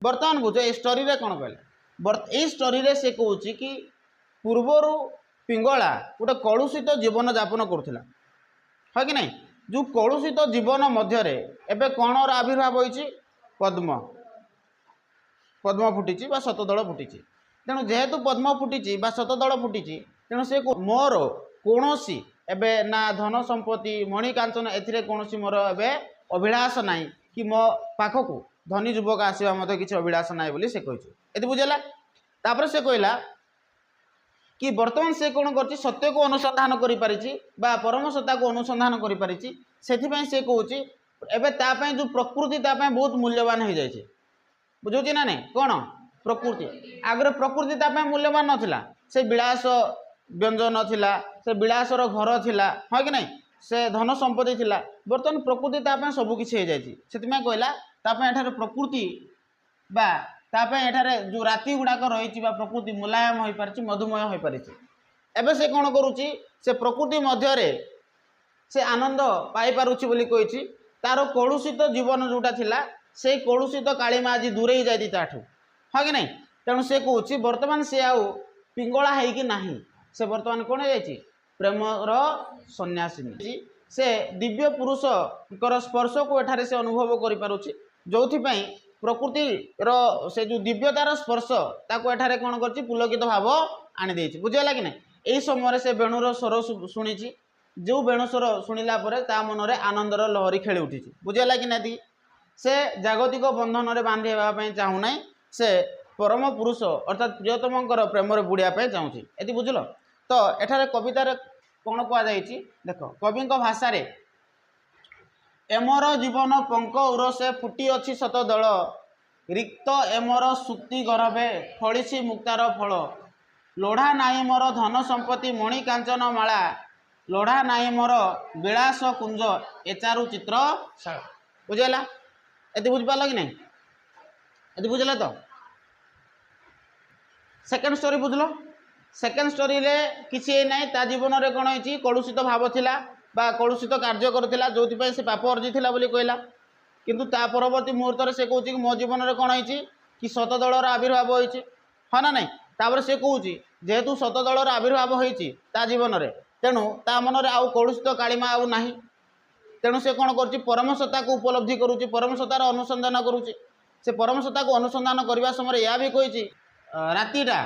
बर्तमान बुझ a story रे कौन कहला ए स्टोरी रे से कहूँ कि पूर्वर पिंगला गोटे कलुषित जीवन यापन करुला है कि नहीं जो कलुषित जीवन मध्य एवं कौन आविर्भाव होती पद्म पद्म फुटी शतदल फुटी तेणु जेहेतु पद्म फुटी शतदल फुटी तेणु से मोर कौन एवं ना धन संपत्ति मणि कांचन एौन मोर एवं अभिलाष ना कि मो पाखक धनी युवक आसवा मत किसी अभिलाष ना बोली से कही ये बुझेगा तापर से कहला कि वर्तमान से कौन कर सत्य को अनुसंधान कर परम सत्ता को अनुसंधान कर से कहूँ एवं जो प्रकृति बहुत मूल्यवान हो जाए बुझे ना नहीं कौन प्रकृति आगे प्रकृति मूल्यवान नाला से विलास व्यंजन थिला से विलासर घर थिला हाँ कि नहीं से धन संपत्ति थिला बर्तमान प्रकृति सबकिछ हो जाए से कहला एठार प्रकृति बा एठारे जो राति गुड़ाक रही प्रकृति मुलायम हो पारि मधुमय हो पारि एबे से कौन करुच्ची से प्रकृति मध्य से आनंद पाई पारुछि बोली कही तार कलुषित जीवन जोटा थिला से कलुषित कालीमा आज दूरे जाती ताठू हाँ कि नहीं तेणु से कहूँ बर्तमान से आउ पिंगला है कि नहीं से बर्तमान कौन है प्रेमर सन्यासिनी से दिव्य पुरुषर स्पर्श को एठारे से अनुभव करि जो प्रकृतिर से जो दिव्यतार स्पर्श ताको एठारे कौन कर पुलकित भाव आनी देछि बुझेला कि नहीं यही समय से वेणुर स्वर शुणी जो वेणु स्वर शुणिला ता मन में आनंदर लहरी खेली उठी बुझेला कि नहीं से जागतिक बंधन में बांधि होगापी चाहूना से परम पुरुष अर्थात प्रियतम प्रेम बुड़ापी चाहूँगी ये बुझल तो एठारे कवितार कौन कहुई देख कवि भाषा एमर जीवन पंक उरसे फुटी अच्छी शतदल रिक्त एमर सुक्ति गर्भे फड़ी मुक्तार फल लोढ़ा नाई मोर धन संपत्ति मणि कांचन माला लोढ़ा नाई मोर विलास कुंज एचारु चित्र बुझेला ये बुझिपार कि नहीं ये बुझल तो सेकेंड स्टोरी बुझल सेकेंड स्टोरी रे किसी ना ता जीवन में कौन होती कलुषित भाव थिला बा कलुषित कार्य करुला जो से पाप अर्जी थिला बोली कहला किंतु ता परवर्ती मुहूर्त से कहूँ कि मो जीवन में कौन होती कि शतदलर आविर्भाव होती हाँ ना नहीं तापर से कहूँ जेहेतु शतदलर आविर्भाव होती ता जीवन में तेणु ता मन में आउ कलुषित कालीमा आउ ना तेणु से कौन कर परम सत्ता को उपलब्धि करुच्ची परम सत्तार अनुसंधान करुच्ची से परम सत्ता को अनुसंधान करने समय यह भी कही रातिटा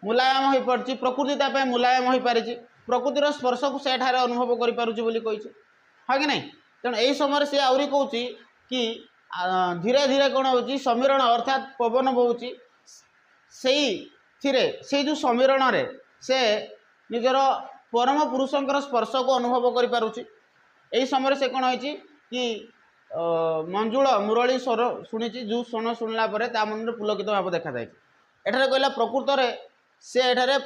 मुलायम हो पड़ी प्रकृति मुलायम हो पारि प्रकृतिर स्पर्श को से अनुभव करी हाँ कि नहीं तेणु यही समय से आहरी कहूँ कि धीरे धीरे कौन हो समीरण अर्थात पवन बहुची से जो समीरण से निजर परम पुरुषंकर स्पर्श को अनुभव करी समय से कौन होती कि मंजुल मुरली स्वर शुणी जो स्वन शुणला मन में पुलकित भाव देखा जाए एठारे कहला प्रकृत से एठारे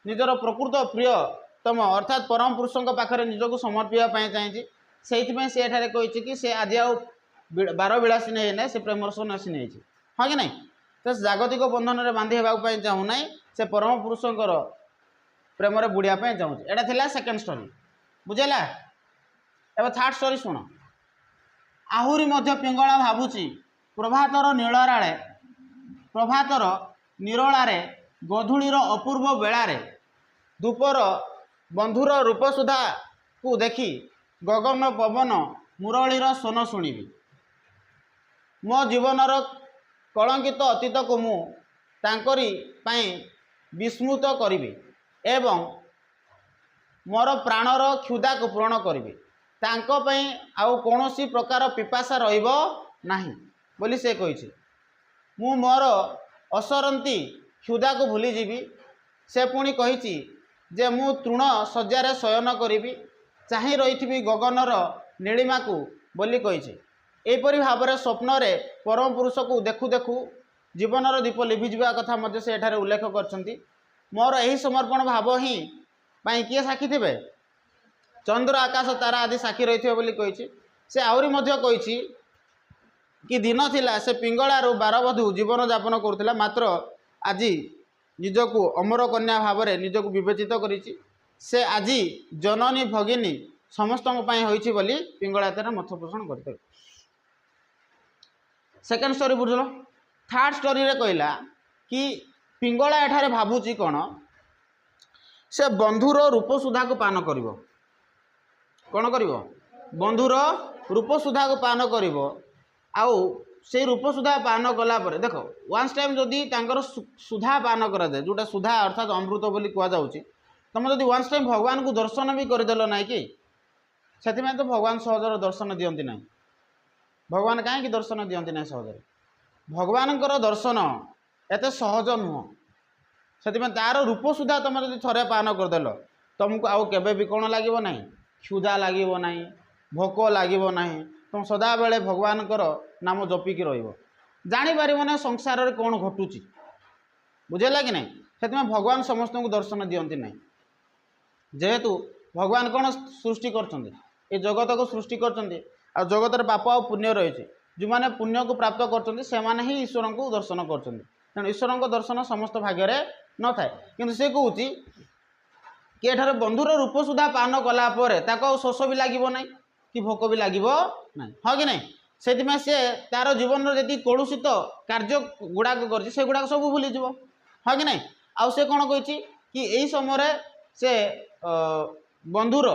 निजर प्रकृत प्रियतम अर्थात परम पुरुषों पाखे निजक समर्पाई चाहिए से एठारे कही कि से आज आ बार विलासिनी है से प्रेमर सन्यासिनी है हाँ कि नहीं तो जागतिक बंधन में बांधि होगापी चाहूना से परम पुरुषंकर प्रेम बुड़ापी चाहूँ यहाँ था सेकेंड स्टोरी बुझेला एवं थर्ड स्टोरी शुण आहुरी मध्य पिंगला भावुची प्रभातर नीलराळे प्रभातर निरलारे गधूलीर अपूर्व बेलारे धूपर बंधुर रूपसुधा को देखी गगन पवन मुरलीर स्वन शुणिबी मो जीवनर कलंकित अतीत को मु तांकरी पाई विस्मृत करिबी एवं मोर प्राणर क्षुदा को पूरण करिबी तांको पई आउ कोनोसी प्रकार पिपासा रहिबो नाही बोली से कहिछि मु मोर असरंती क्षुदा को भूली जीवी से पुणी कही जे मु तृण शज्यारे शयन करी चाह रही गगनर नीलिमा को बोली कही एपरी भाव में स्वप्न रे परम पुरुष को देखु देखु जीवनर दीप लिभिजा कथा मध्य से एठारे उल्लेख करछंती मोर यही समर्पण भाव ही किए साक्षी थे चंद्र आकाश तारा आदि साक्षी रही बोली कही से आहरी मध्य कही कि दिन थिला से पिंगलारू बारबधू जीवन यापन करुला मात्र आज निजक अमर कन्या भाव में निजक विवेचित करिछि से आज जननी भगिनी समस्त होइछि बोली पिंगला तार मत पोषण करते सेकेंड स्टोरी बुझल। थर्ड स्टोरी रे कहला कि पिंगला एठारे भाबुची कौन से बंधुर रूप सुधा को पान करिवो। कौन करिवो? बंधुर रूप सुधा को पान करिवो। आउ से रूप सुधा पान कला परे देखो वन्स टाइम जदि तांकर सुधा पान करा जाए जोटा सुधा अर्थात अमृत बोली कह जाउची तुम जदि वन्स टाइम भगवान को दर्शन भी करदेल ना कि से तो भगवान सहजर दर्शन दियंती ना। भगवान कहीं दर्शन दियंती ना सहजर। भगवानଙ୍କର दर्शन एत सहज नुह से तार रूप सुधा तुम जब थे पान करदेल तुमको आउ केबे भी कौन लगे ना क्षुधा लगे ना भोक लगे ना तुम सदा बेले भगवानकर नाम जपिकी रहीपर ना संसार रे कौन घटुची बुझेगा कि नहीं। से भगवान समस्त को दर्शन दियंती ना जेहेतु भगवान कौन सृष्टि कर जगत को सृष्टि कर जगत पाप आ पुण्य रही जो मैंने पुण्य को प्राप्त कर ईश्वर को दर्शन कर ईश्वर को दर्शन समस्त भाग्य न थाए कि से कहूँ कि एठार बंधुर रूप सुधा पान कलापर शोष भी लगे ना कि भोक भी लगे ना हाँ कि नहीं। से तार जीवन जी कलुषित कार्य गुड़ाक कर सब भूलीज हाँ कि नहीं। आउ से कौन कही कि यही समय से बंधुर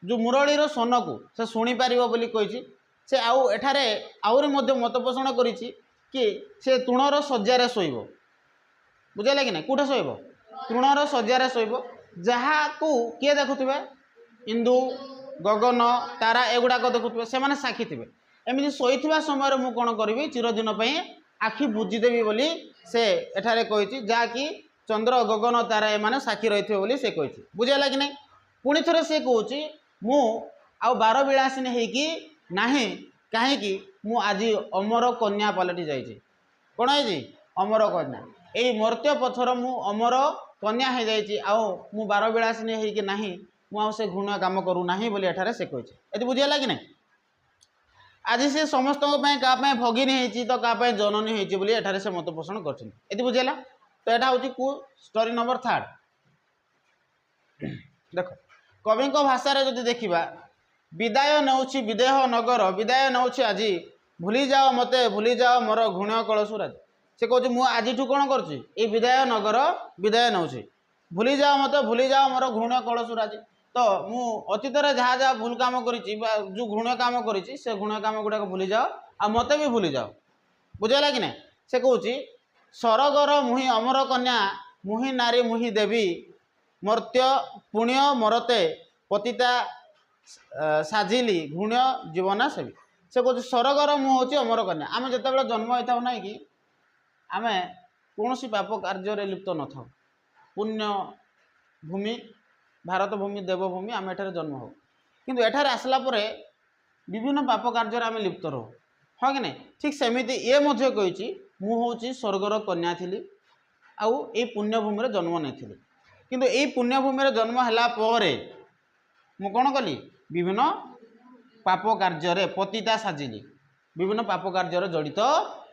जो मुरलीर स्वन को से शुणी पार बोली कही से आउ एठारे आहुरी मत पोषण करी कि से तृणर शज्यार शोब बुझेगा कि नहीं। कौटे शोब? तृणर शज्यार शोब जहाँ को किए देखुवे इंदु गगन तारा एगुड़ाक देखुवे से मैंने साक्षी थे एमती शोवा समय मुझे कौन करी चिरदिन आखि बुझीदेवी बोली से एठारे कही जहाँकि चंद्र गगन तारा एमाने साक्षी रही बोली से कही बुझेगा कि नहीं। पुणी थे सी कह मु आउ बार विलासिनी होगी नहीं कहीं मु आज अमर कन्या पलटि जाइए। कौन है अमर कन्या यही मर्त्य पथर मु अमर कन्या हो जाइए आउ मु बार विलासिनी होगी नहीं मुझे घृण्य काम करूना बोली एठारे से कही ये बुझेगा कि नहीं। आज से समस्त क्या भगिनी होती तो क्या जननी होती बोली एठारे से मत पोषण कर बुझेगा। तो यहाँ हूँ कु स्टोरी नंबर थर्ड। देख कवि भाषा जदि देखा विदाय नौछि विदेह नगर विदाय नौछि आज भूली जाओ मते भूली जाओ मोर घृण्य कलशुराज। से कह मु आज कौन कर विदाय नगर विदाय नौछि भूली जाओ मते भूली जाओ मोर घृण्य कलशुराज। तो मु अतीत जहाँ जहाँ भूल काम कर जो घृण्य काम कर घृण्य काम गुड़ाक भूली जाओ आ मते भी भूली जाओ बुझेगा कि नहीं। से कह सरगर मुहि अमर कन्या मुहि नारी मुहि देवी मर्त्य पुण्य मरते पतिता साजिली घृण्य जीवना सेवी। से कह सरगर मुह हूँ अमर कन्या आम जिते जन्म होता ना कि आम कौन पाप कार्य लिप्त न था पुण्य भूमि भारत भूमि देवभूमि आम एठारे जन्म हो किंतु एठारे आसला परे विभिन्न पाप कार्य आम लिप्त रहो हाँ कि नहीं। ठीक सेमिति ये मध्य कही मु हूँ स्वर्गर कन्या थी आउ ये पुण्यभूमि जन्म नहीं किंतु ये पुण्यभूमि जन्म है मु कौन कली विभिन्न पाप कार्य पतिता साजिली विभिन्न पाप कार्य जड़ित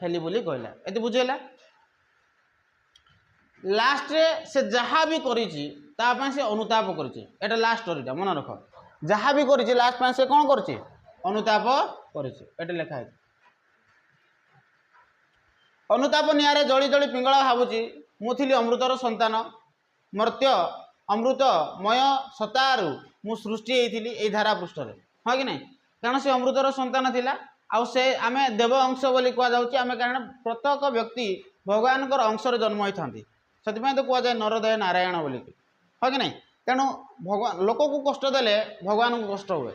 हेली बोली कहला ये बुझेगा। लास्ट रे से जहाँ भी करी से अनुताप कर लास्ट स्टोरीटा मन रख जहाँ भी कर लास्ट से कौन कर अनुताप कर लिखा है। अनुताप निआरे जली जली पिंगला भावुची मुझी अमृतर संतान मर्त्य अमृतमय सतारू मु सृष्टि होती यही धारा पृष्ठ हाँ कि नहीं। कारण से अमृतर संतान थिला आउ से आम देव अंश बोली कहुच्छे आम कारण प्रत्येक व्यक्ति भगवान अंशर जन्म होता से तो कहुए नरदय नारायण बोली हाँ कि नहीं। तेणु भगवान लोक को कष्ट देले भगवान को कष्ट हुए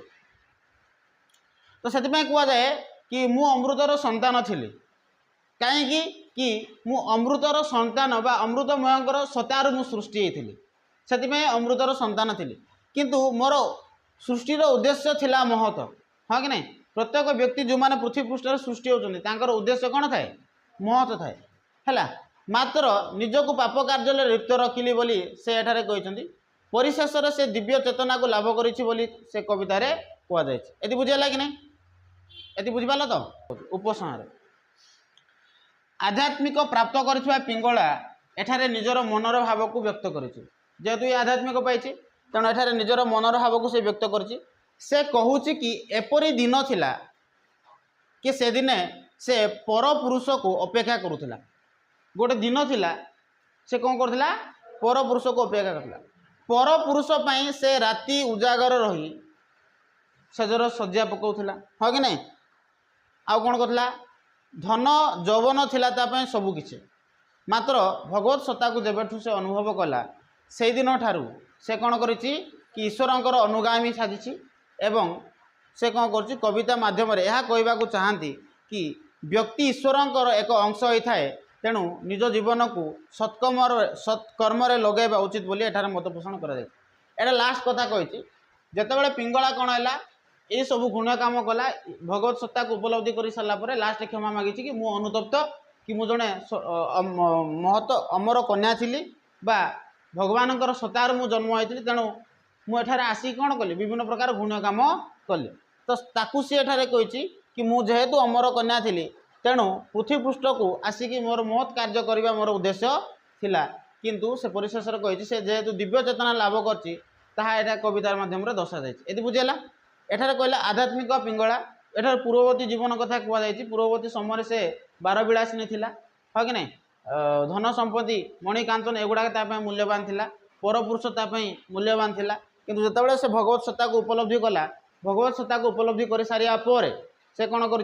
तो से कहुए कि मु अमृतर संतान थी कहीं मु अमृतर संतान बा अमृतमय सतारू मु सृष्टि होती से अमृतर संतान थी किंतु मोर सृष्टिर उद्देश्य थिला महत हाँ कि नहीं। प्रत्येक व्यक्ति जो मैंने पृथ्वी पृष्ठ सृष्टि होकर उद्देश्य कौन थाए महत थाए है मात्र निजक पाप कार्य लिप्त रखिली बोली से एठारे कहते परिशेष से दिव्य चेतना को लाभ करी बोली से कवितार कहुई ये बुझेगा कि नहीं। ये बुझिपाल तो उपसंहार आध्यात्मिक प्राप्त कर पिंगला एठारे निजर मनर भाव को व्यक्त करेतु ये आध्यात्मिक पाई तेणु एठारे निजर मनर भाव को से व्यक्त कर कहूँ कि एपरी दिन थिला कि से दिने से पर पुरुष को अपेक्षा करूला। गोटे दिन थिला से कौन करथिला पर पुरुष को अपेक्षा करथिला। पर पुरुष पई से राति उजागर रही सेजर सज्जा पकाउथिला हाँ कि नहीं। आउ कौन करथिला धन जौवन थिला ता पई सब किछि मात्र भगवत सत्ता को जेबेठु से अनुभव कला से दिन ठारू से कौन करिछि कि ईश्वरंकर अनुगामी साजिछि एवं से कौन करछि कविता माध्यम रे यह कहबा को चाहती कि व्यक्ति ईश्वरंकर एक अंश होता है तेणु निज जीवन को सत्कर्म लगेबा उचित बोली एठार मत पोषण करा जाय। एटा लास्ट कथा कहिछि जेतेबेले पिंगला कौन है ये सब गुण काम कला भगवत सत्ता को उपलब्धि कर सारा पर लास्ट क्षमा मागी कि मु अनुतप्त कि मु जड़े महत अमर कन्या थी बा भगवान सत्तार मु जन्म होती तेणु मुझे आसिक कौन कली विभिन्न प्रकार गुण काम कली तो ताकू सी एठारे कही कि मु जेहेतु अमर कन्या थी तेणु पृथ्वी पृष्ठ को आसिक मोर महत् कार्य करने मोर उद्देश्य थिला किंतु से परिशेष कही से जेहेतु दिव्य चेतना लाभ कर कवितार माध्यम दर्शा जाए बुझेगा। एठारे कहला आध्यात्मिक पिंगला एठार पूर्ववर्ती जीवन कथा कहुई पूर्ववर्ती समय से बार विलासिनी थिला हाँ कि नहीं धन संपत्ति मणिकांचन एगुड़ा मूल्यवान थिला परपुरुष मूल्यवान थिला किंतु जितेबाला से भगवत सत्ता को उपलब्धि कला भगवत सत्ता को उपलब्धि कर सारिया पर से कौन कर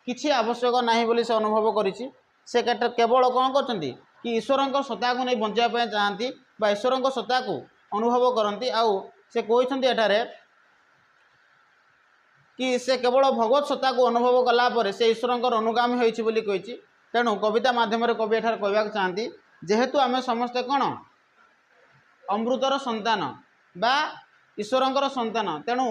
किसी आवश्यक नहीं बोली से अनुभव करिछि से केवल कौन करछंती कि ईश्वर सत्ता को नहीं बंचाई चाहती ईश्वर सत्ता को अनुभव करती आउ से कहते एठारे कि से केवल भगवत सत्ता को अनुभव कलापर से ईश्वर अनुगामी होइछि बोली कहिछि। तेणु कविता माध्यम कवि एठार कहवाक चाहती जेहेतु आम समस्ते कौन अमृतर संतान बा ईश्वरंकर संतान तेणु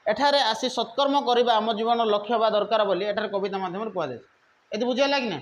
एठारे आसी सत्कर्म करबा आम जीवन लक्ष्य बा दरकार बोली एठार कविता माध्यम कहुए ये बुझेगा कि ना।